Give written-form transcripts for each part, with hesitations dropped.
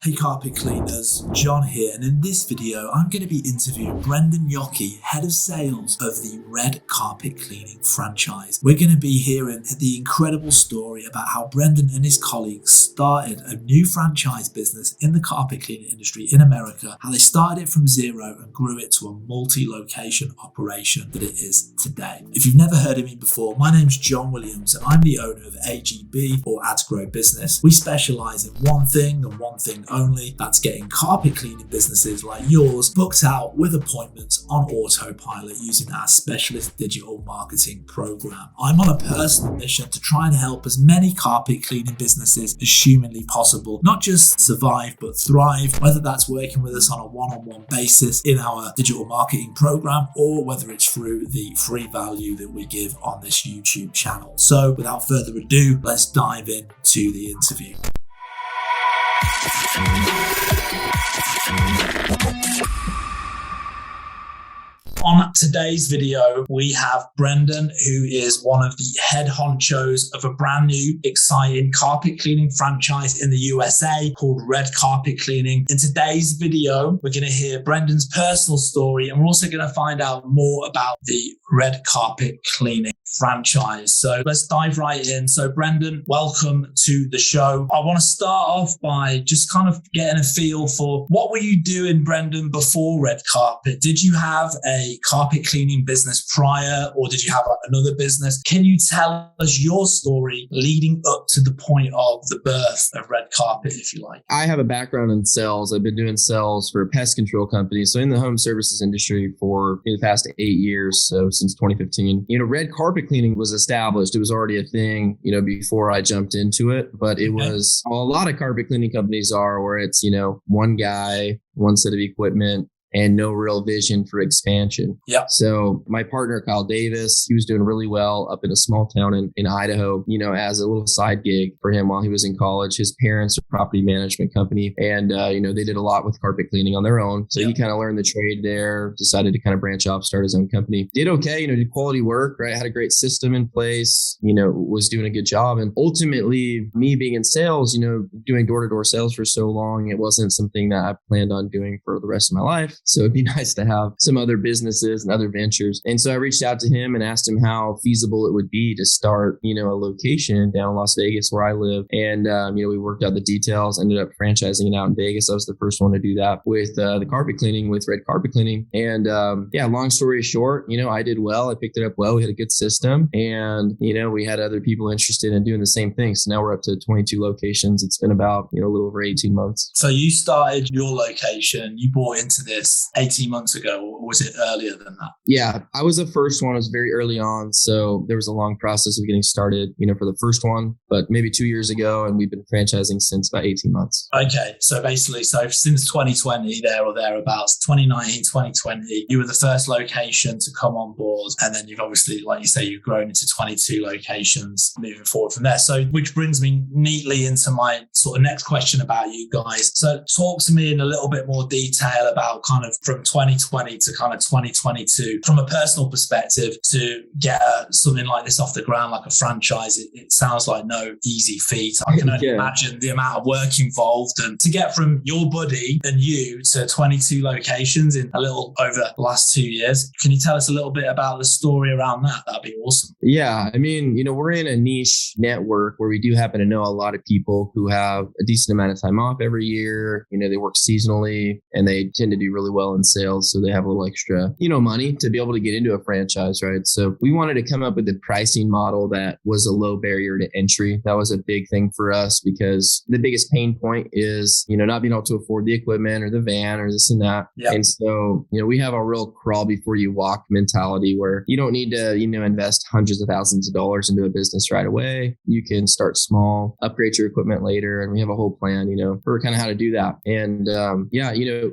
Hey carpet cleaners, John here, and in this video I'm going to be interviewing Brendan, head of sales of the Red Carpet Cleaning franchise. We're going to be hearing the incredible story about how Brendan and his colleagues started a new franchise business in the carpet cleaning industry in America, how they started it from zero and grew it to a multi-location operation that it is today. If you've never heard of me before, my name's John Williams and I'm the owner of AGB, or Ads Grow Business. We specialize in one thing and one thing only, that's getting carpet cleaning businesses like yours booked out with appointments on autopilot using our specialist digital marketing program. I'm on a personal mission to try and help as many carpet cleaning businesses as humanly possible, not just survive but thrive, whether that's working with us on a one-on-one basis in our digital marketing program or whether it's through the free value that we give on this YouTube channel. So without further ado, let's dive into the interview. On today's video, we have Brendan, who is one of the head honchos of a brand new, exciting carpet cleaning franchise in the USA called Red Carpet Cleaning. In today's video, we're going to hear Brendan's personal story, and we're also going to find out more about the Red Carpet Cleaning franchise. So let's dive right in. So Brendan, welcome to the show. I want to start off by just kind of getting a feel for what were you doing, Brendan, before Red Carpet? Did you have a carpet cleaning business prior, or did you have another business? Can you tell us your story leading up to the point of the birth of Red Carpet, if you like? I have a background in sales. I've been doing sales for pest control companies, so in the home services industry for the past 8 years, so since 2015. Red Carpet Cleaning was established. It was already a thing, before I jumped into it, but it was a lot of carpet cleaning companies are where it's, one guy, one set of equipment, and no real vision for expansion. Yeah. So my partner, Kyle Davis, he was doing really well up in a small town in Idaho, as a little side gig for him while he was in college. His parents are a property management company, and, they did a lot with carpet cleaning on their own. So he kind of learned the trade there, decided to kind of branch off, start his own company. Did okay, did quality work, right? Had a great system in place, was doing a good job. And ultimately, me being in sales, doing door-to-door sales for so long, it wasn't something that I planned on doing for the rest of my life. So it'd be nice to have some other businesses and other ventures. And so I reached out to him and asked him how feasible it would be to start, a location down in Las Vegas where I live. And, we worked out the details, ended up franchising it out in Vegas. I was the first one to do that with the carpet cleaning, with Red Carpet Cleaning. And long story short, I did well. I picked it up well. We had a good system, and, we had other people interested in doing the same thing. So now we're up to 22 locations. It's been about, a little over 18 months. So you started your location, you bought into this 18 months ago, or was it earlier than that? Yeah, I was the first one. It was very early on. So there was a long process of getting started, for the first one, but maybe 2 years ago. And we've been franchising since about 18 months. Okay. So basically, since 2020, there or thereabouts, 2019, 2020, you were the first location to come on board. And then you've obviously, like you say, you've grown into 22 locations moving forward from there. So which brings me neatly into my sort of next question about you guys. So talk to me in a little bit more detail about kind of from 2020 to kind of 2022, from a personal perspective, to get something like this off the ground, like a franchise. It sounds like no easy feat. I can only imagine the amount of work involved, and to get from your buddy and you to 22 locations in a little over the last 2 years. Can you tell us a little bit about the story around that? That'd be awesome. Yeah. I mean, we're in a niche network where we do happen to know a lot of people who have a decent amount of time off every year. They work seasonally and they tend to do really well in sales. So they have a little extra, money to be able to get into a franchise, right? So we wanted to come up with a pricing model that was a low barrier to entry. That was a big thing for us because the biggest pain point is, not being able to afford the equipment or the van or this and that. Yep. And so, we have a real crawl before you walk mentality where you don't need to, invest hundreds of thousands of dollars into a business right away. You can start small, upgrade your equipment later. And we have a whole plan, for kind of how to do that. And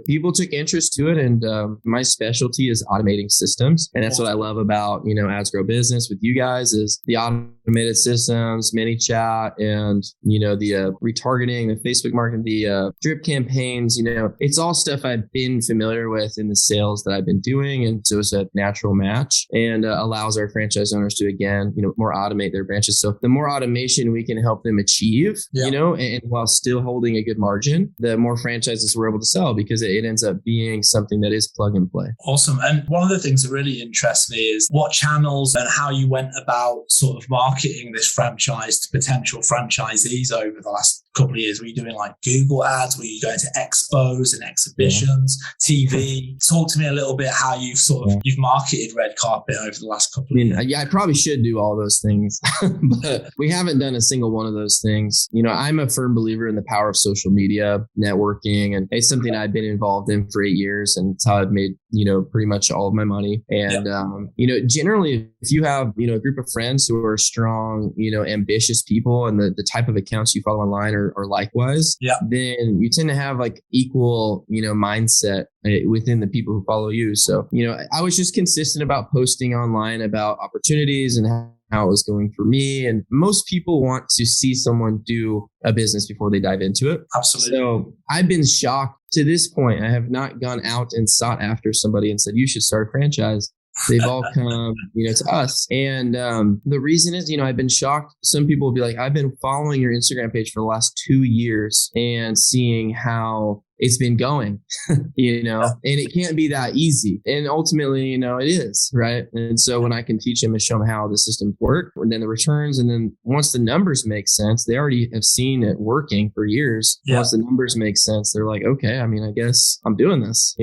people took interest to it. And my specialty is automating systems. And that's what I love about, Ads Grow Business with you guys is the automation automated systems, ManyChat, and, the retargeting, the Facebook marketing, the drip campaigns, it's all stuff I've been familiar with in the sales that I've been doing. And so it's a natural match and allows our franchise owners to, again, more automate their branches. So the more automation we can help them achieve, and while still holding a good margin, the more franchises we're able to sell, because it ends up being something that is plug and play. Awesome. And one of the things that really interests me is what channels and how you went about sort of marketing this franchise to potential franchisees over the last couple of years. Were you doing like Google ads? Were you going to expos and exhibitions, TV? Talk to me a little bit how you've you've marketed Red Carpet over the last couple of years. Yeah, I probably should do all those things, but we haven't done a single one of those things. I'm a firm believer in the power of social media, networking, and it's something I've been involved in for 8 years, and it's how I've made, pretty much all of my money. And, generally, if you have, a group of friends who are strong, ambitious people, and the type of accounts you follow online or likewise, then you tend to have like equal, mindset within the people who follow you. So, I was just consistent about posting online about opportunities and how it was going for me. And most people want to see someone do a business before they dive into it. Absolutely. So I've been shocked to this point. I have not gone out and sought after somebody and said, you should start a franchise. They've all come, to us. And the reason is, I've been shocked. Some people will be like, I've been following your Instagram page for the last 2 years and seeing how it's been going, and it can't be that easy. And ultimately, it is, right? And so when I can teach them and show them how the systems work, and then the returns, and then once the numbers make sense, they already have seen it working for years. Once the numbers make sense, they're like, okay, I guess I'm doing this,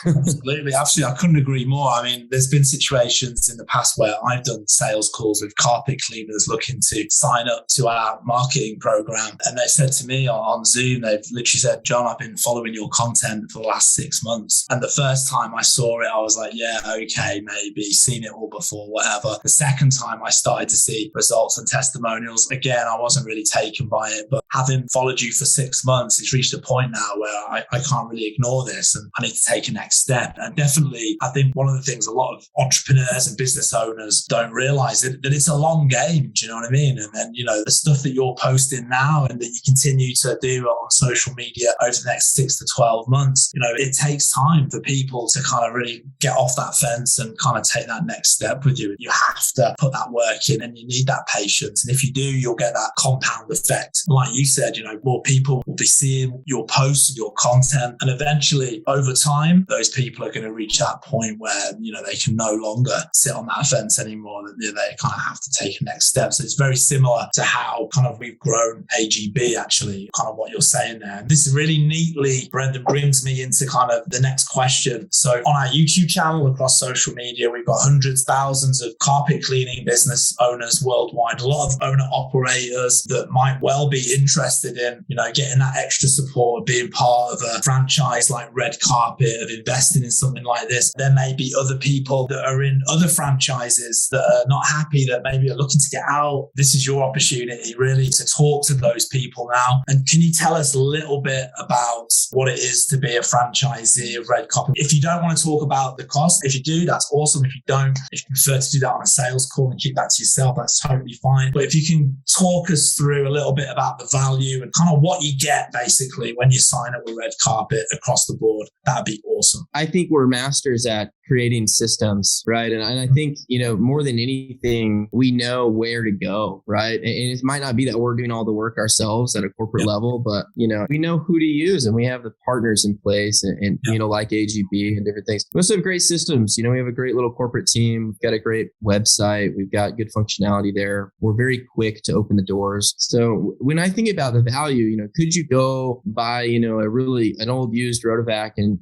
Absolutely. I couldn't agree more. There's been situations in the past where I've done sales calls with carpet cleaners looking to sign up to our marketing program. And they said to me on Zoom, they've literally said, John, I've been following your content for the last 6 months. And the first time I saw it, I was like, yeah, okay, maybe seen it all before, whatever. The second time I started to see results and testimonials, again, I wasn't really taken by it, but having followed you for 6 months, it's reached a point now where I can't really ignore this and I need to take a next step. And definitely, I think one of the things a lot of entrepreneurs and business owners don't realize that it's a long game. Do you know what I mean? And then, the stuff that you're posting now and that you continue to do on social media over the next 6 to 12 months, it takes time for people to kind of really get off that fence and kind of take that next step with you. You have to put that work in and you need that patience. And if you do, you'll get that compound effect. Like you said, more people will be seeing your posts and your content. And eventually, over time, those people are going to reach that point where, they can no longer sit on that fence anymore. That they kind of have to take a next step. So it's very similar to how kind of we've grown AGB, actually, kind of what you're saying there. And this is really neatly, Brendan, brings me into kind of the next question. So on our YouTube channel, across social media, we've got hundreds, thousands of carpet cleaning business owners worldwide, a lot of owner operators that might well be interested in, getting that extra support of being part of a franchise like Red Carpet, of investing in something like this. There may be other people that are in other franchises that are not happy, that maybe are looking to get out. This is your opportunity really to talk to those people now. And can you tell us a little bit about what it is to be a franchisee of Red Carpet? If you don't want to talk about the cost, if you do, that's awesome. If you don't, if you prefer to do that on a sales call and keep that to yourself, that's totally fine. But if you can talk us through a little bit about the value and kind of what you get basically when you sign up with Red Carpet across the board, that'd be awesome. I think we're masters at creating systems, right? And I think, more than anything, we know where to go, right? And it might not be that we're doing all the work ourselves at a corporate level, but, we know who to use and we have the partners in place and like AGB and different things. We also have great systems. We have a great little corporate team. We've got a great website. We've got good functionality there. We're very quick to open the doors. So when I think about the value, could you go buy, an old used Rotovac and,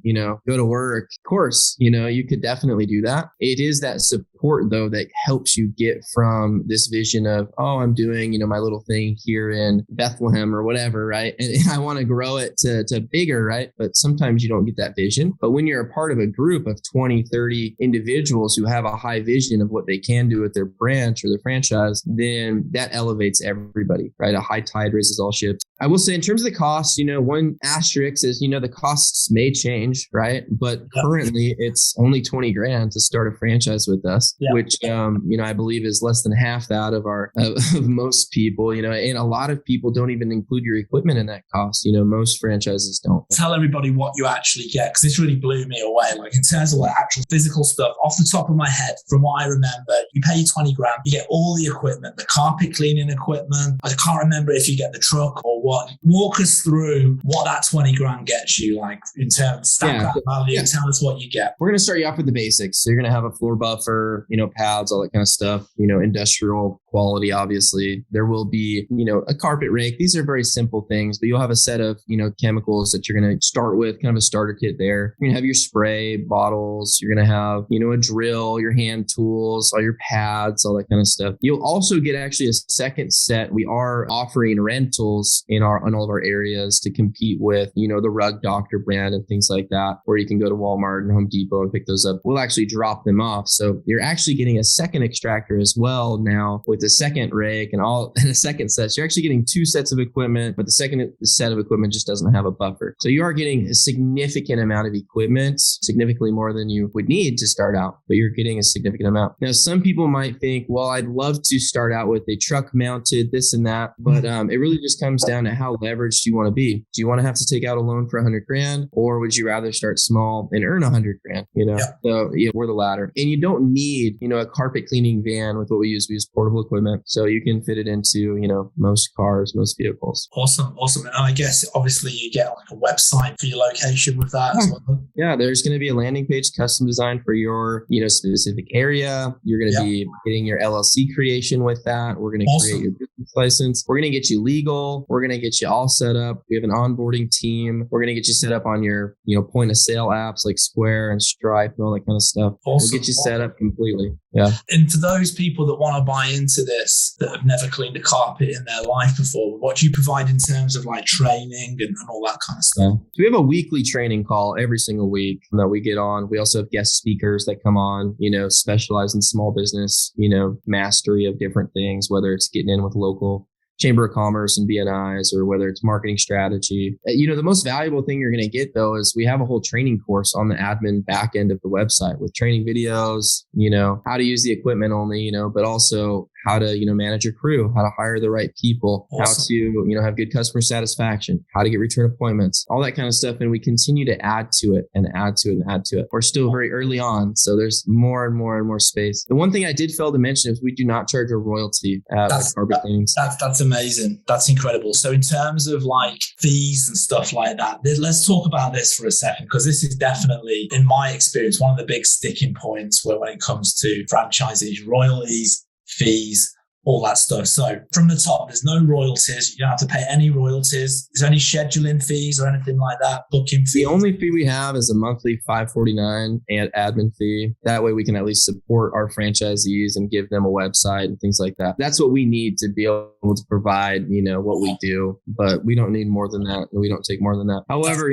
go to work? Of course, you could definitely do that. It is that support though that helps you get from this vision of, oh, I'm doing, my little thing here in Bethlehem or whatever, right? And I want to grow it to bigger, right? But sometimes you don't get that vision. But when you're a part of a group of 20, 30 individuals who have a high vision of what they can do with their branch or their franchise, then that elevates everybody, right? A high tide raises all ships. I will say in terms of the cost, one asterisk is, the costs may change, right? But currently it's only 20 grand to start a franchise with us. cost, which, I believe is less than half that of of most people, and a lot of people don't even include your equipment in that cost. Most franchises don't. Tell everybody what you actually get, because this really blew me away. Like in terms of like actual physical stuff, off the top of my head, from what I remember, you pay 20 grand, you get all the equipment, the carpet cleaning equipment. I can't remember if you get the truck or what. Walk us through what that 20 grand gets you, like in terms of stack that value. Yeah. Tell us what you get. We're going to start you off with the basics. So you're going to have a floor buffer, pads, all that kind of stuff, industrial quality, obviously. There will be, a carpet rake. These are very simple things, but you'll have a set of, chemicals that you're going to start with, kind of a starter kit there. You're going to have your spray bottles. You're going to have, a drill, your hand tools, all your pads, all that kind of stuff. You'll also get actually a second set. We are offering rentals in all of our areas to compete with, the Rug Doctor brand and things like that, where you can go to Walmart and Home Depot and pick those up. We'll actually drop them off. So you're actually getting a second extractor as well now with the second rake and a second set. So you're actually getting two sets of equipment, but the second set of equipment just doesn't have a buffer. So you are getting a significant amount of equipment, significantly more than you would need to start out, but you're getting a significant amount. Now, some people might think, well, I'd love to start out with a truck mounted this and that, but it really just comes down to how leveraged you want to be. Do you want to have to take out a loan for 100 grand, or would you rather start small and earn 100 grand? So we're the latter. And you don't need, a carpet cleaning van with what we use. We use portable equipment. So you can fit it into, most cars, most vehicles. Awesome. And I guess obviously you get like a website for your location with that as well. Yeah, there's going to be a landing page custom designed for your, specific area. You're going to be getting your LLC creation with that. We're going to create your business license. We're going to get you legal. We're going to get you all set up. We have an onboarding team. We're going to get you set up on your, point of sale apps like Square and Stripe and all that kind of stuff. We'll get you set up completely. Yeah. And for those people that want to buy into this, that have never cleaned a carpet in their life before, what do you provide in terms of like training and all that kind of stuff? So we have a weekly training call every single week that we get on. We also have guest speakers that come on, specialize in small business, mastery of different things, whether it's getting in with local Chamber of Commerce and BNIs, or whether it's marketing strategy. The most valuable thing you're going to get, though, is we have a whole training course on the admin back end of the website with training videos, how to use the equipment only, but also how to, manage your crew, how to hire the right people, how to, have good customer satisfaction, how to get return appointments, all that kind of stuff. And we continue to add to it and add to it and add to it. We're still very early on, so there's more and more and more space. The one thing I did fail to mention is we do not charge a royalty at carpet cleanings. That's amazing. That's incredible. So in terms of like fees and stuff like that, let's talk about this for a second, because this is definitely, in my experience, one of the big sticking points when it comes to franchisees, royalties, fees, all that stuff. So from the top, there's no royalties. You don't have to pay any royalties. Is there any scheduling fees or anything like that? Booking fees? The only fee we have is a monthly $549 and admin fee. That way we can at least support our franchisees and give them a website and things like that. That's what we need to be able to provide, what we do, but we don't need more than that. And we don't take more than that. However,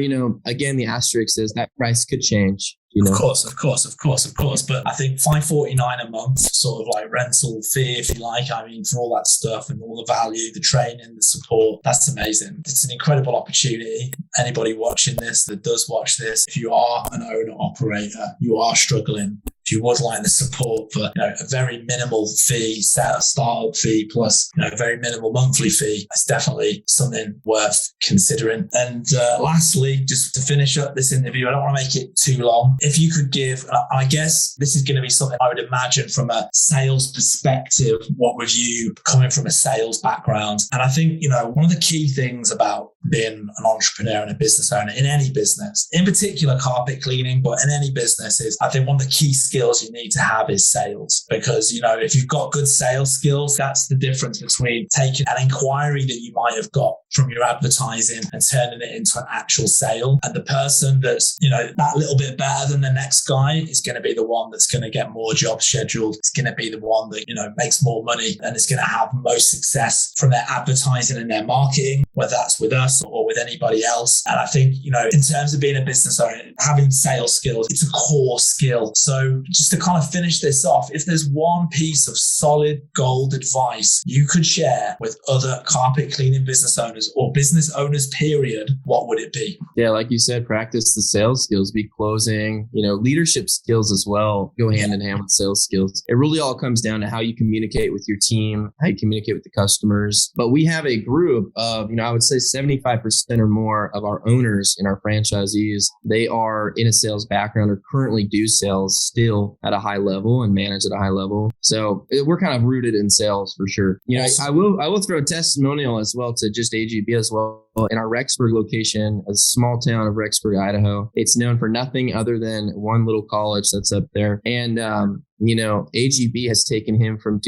again, the asterisk is that price could change. Of course. But I think $549 a month, sort of like rental fee, if you like. I mean, for all that stuff and all the value, the training, the support, that's amazing. It's an incredible opportunity. Anybody watching this that does watch this, if you are an owner operator, you are struggling, if you would like the support for a very minimal fee, startup fee plus a very minimal monthly fee, it's definitely something worth considering. And lastly, just to finish up this interview, I don't want to make it too long. If you could give, I guess this is going to be something I would imagine from a sales perspective, what with you coming from a sales background. And I think, one of the key things about being an entrepreneur and a business owner in any business, in particular carpet cleaning, but in any business, is I think one of the key skills you need to have is sales. Because, if you've got good sales skills, that's the difference between taking an inquiry that you might have got from your advertising and turning it into an actual sale. And the person that's, that little bit better than the next guy is going to be the one that's going to get more jobs scheduled. It's going to be the one that, makes more money and is going to have most success from their advertising and their marketing, whether that's with us or with anybody else. And I think, in terms of being a business owner, having sales skills, it's a core skill. So just to kind of finish this off, if there's one piece of solid gold advice you could share with other carpet cleaning business owners owners or business owners, period, what would it be? Yeah, like you said, practice the sales skills, be closing, leadership skills as well go hand in hand with sales skills. It really all comes down to how you communicate with your team, how you communicate with the customers. But we have a group of, I would say 75% or more of our owners and our franchisees, they are in a sales background or currently do sales still at a high level and manage at a high level. So we're kind of rooted in sales for sure. I will throw a testimonial as well to just AGB as well. In our Rexburg location, a small town of Rexburg, Idaho, it's known for nothing other than one little college that's up there. And, AGB has taken him from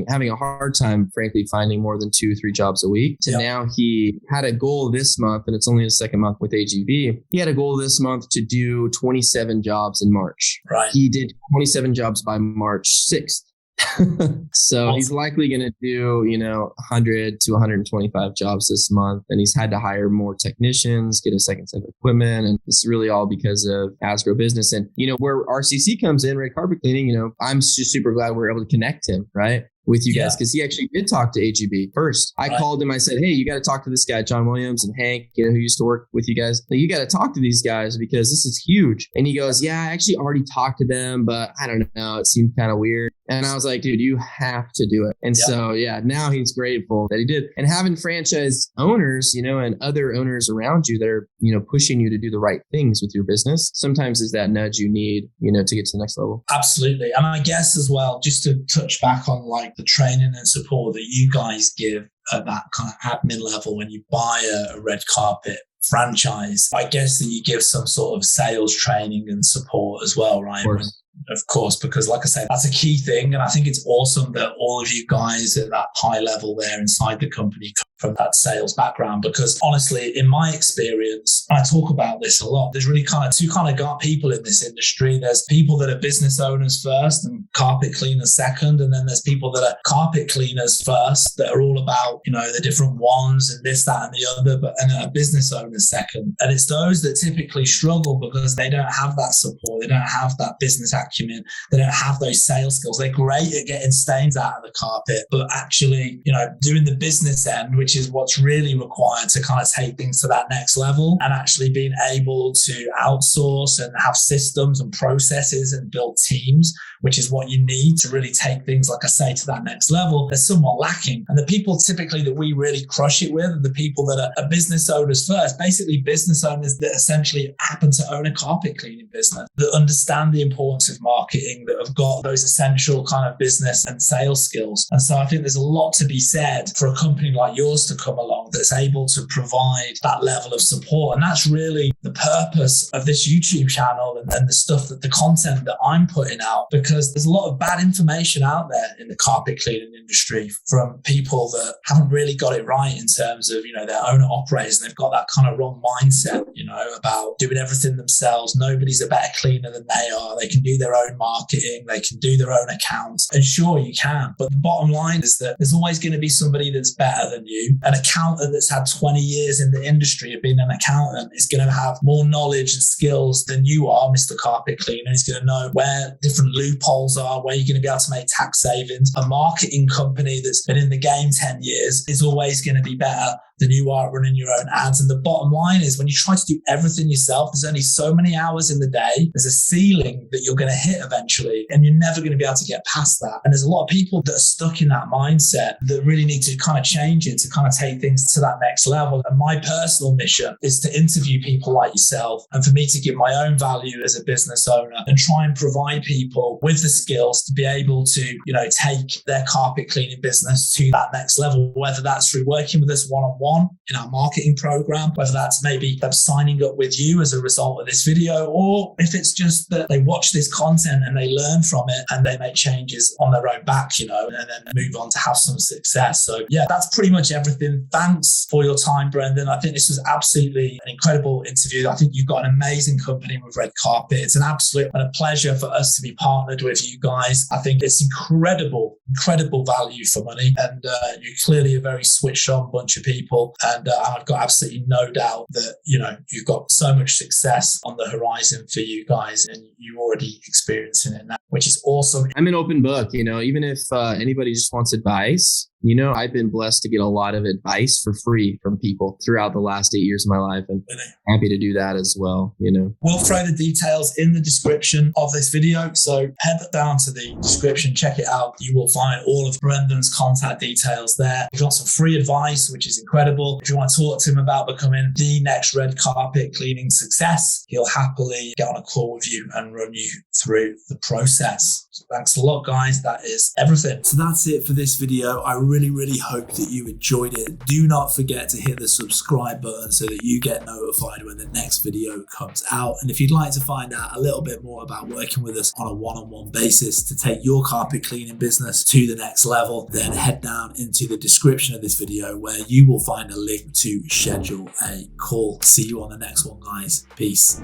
having a hard time, frankly, finding more than 2-3 jobs a week to now he had a goal this month, and it's only his second month with AGB. He had a goal this month to do 27 jobs in March. Right. He did 27 jobs by March 6th. So he's likely going to do, 100 to 125 jobs this month. And he's had to hire more technicians, get a second set of equipment. And it's really all because of Asgrow Business. And, where RCC comes in, Red Carpet Cleaning, I'm just super glad we're able to connect him, right, with you guys, because he actually did talk to AGB first. I called him. I said, hey, you got to talk to this guy, John Williams and Hank, who used to work with you guys. You got to talk to these guys because this is huge. And he goes, yeah, I actually already talked to them, but I don't know. It seemed kind of weird. And I was like, dude, you have to do it. And so, now he's grateful that he did. And having franchise owners, and other owners around you that are, pushing you to do the right things with your business, sometimes is that nudge you need, to get to the next level. Absolutely. And I guess as well, just to touch back on the training and support that you guys give at that kind of admin level when you buy a red carpet franchise, I guess that you give some sort of sales training and support as well, right? Of course, because like I said, that's a key thing. And I think it's awesome that all of you guys at that high level there inside the company come from that sales background, because honestly, in my experience, I talk about this a lot. There's really kind of two kind of people in this industry. There's people that are business owners first and carpet cleaners second. And then there's people that are carpet cleaners first that are all about, the different ones and this, that, and the other, and then a business owner second. And it's those that typically struggle because they don't have that support. They don't have that business acumen. They don't have those sales skills. They're great at getting stains out of the carpet, but actually, doing the business end, which is what's really required to kind of take things to that next level, and actually being able to outsource and have systems and processes and build teams, which is what you need to really take things, like I say, to that next level, they're somewhat lacking. And the people typically that we really crush it with are the people that are business owners first, basically business owners that essentially happen to own a carpet cleaning business, that understand the importance of marketing, that have got those essential kind of business and sales skills. And so I think there's a lot to be said for a company like yours to come along that's able to provide that level of support. And that's really the purpose of this YouTube channel and the stuff, that the content that I'm putting out, because there's a lot of bad information out there in the carpet cleaning industry from people that haven't really got it right in terms of, their owner operators. And they've got that kind of wrong mindset, about doing everything themselves. Nobody's a better cleaner than they are. They can do their own marketing. They can do their own accounts. And sure, you can. But the bottom line is that there's always going to be somebody that's better than you. An accountant that's had 20 years in the industry of being an accountant is going to have more knowledge and skills than you are, Mr. Carpet Cleaner. He's going to know where different loopholes are, where you're going to be able to make tax savings. A marketing company that's been in the game 10 years is always going to be better than you are running your own ads. And the bottom line is, when you try to do everything yourself, there's only so many hours in the day. There's a ceiling that you're going to hit eventually, and you're never going to be able to get past that. And there's a lot of people that are stuck in that mindset that really need to kind of change it to kind of take things to that next level. And my personal mission is to interview people like yourself, and for me to give my own value as a business owner and try and provide people with the skills to be able to, take their carpet cleaning business to that next level, whether that's through working with us one-on-one in our marketing program, whether that's maybe them signing up with you as a result of this video, or if it's just that they watch this content and they learn from it and they make changes on their own back, and then move on to have some success. So yeah, that's pretty much everything. Thanks for your time, Brendan. I think this was absolutely an incredible interview. I think you've got an amazing company with Red Carpet. It's an absolute and a pleasure for us to be partnered with you guys. I think it's incredible value for money, and you're clearly a very switched on bunch of people. And I've got absolutely no doubt that, you've got so much success on the horizon for you guys, and you're already experiencing it now, which is awesome. I'm an open book, even if anybody just wants advice, I've been blessed to get a lot of advice for free from people throughout the last 8 years of my life, and happy to do that as well. We'll throw the details in the description of this video. So head down to the description, check it out. You will find all of Brendan's contact details there. If you want some free advice, which is incredible, if you want to talk to him about becoming the next red carpet cleaning success, he'll happily get on a call with you and run you through the process. So thanks a lot, guys. That is everything. So that's it for this video. I really hope that you enjoyed it. Do not forget to hit the subscribe button so that you get notified when the next video comes out. And if you'd like to find out a little bit more about working with us on a one-on-one basis to take your carpet cleaning business to the next level, then head down into the description of this video where you will find a link to schedule a call. See you on the next one, guys. Peace.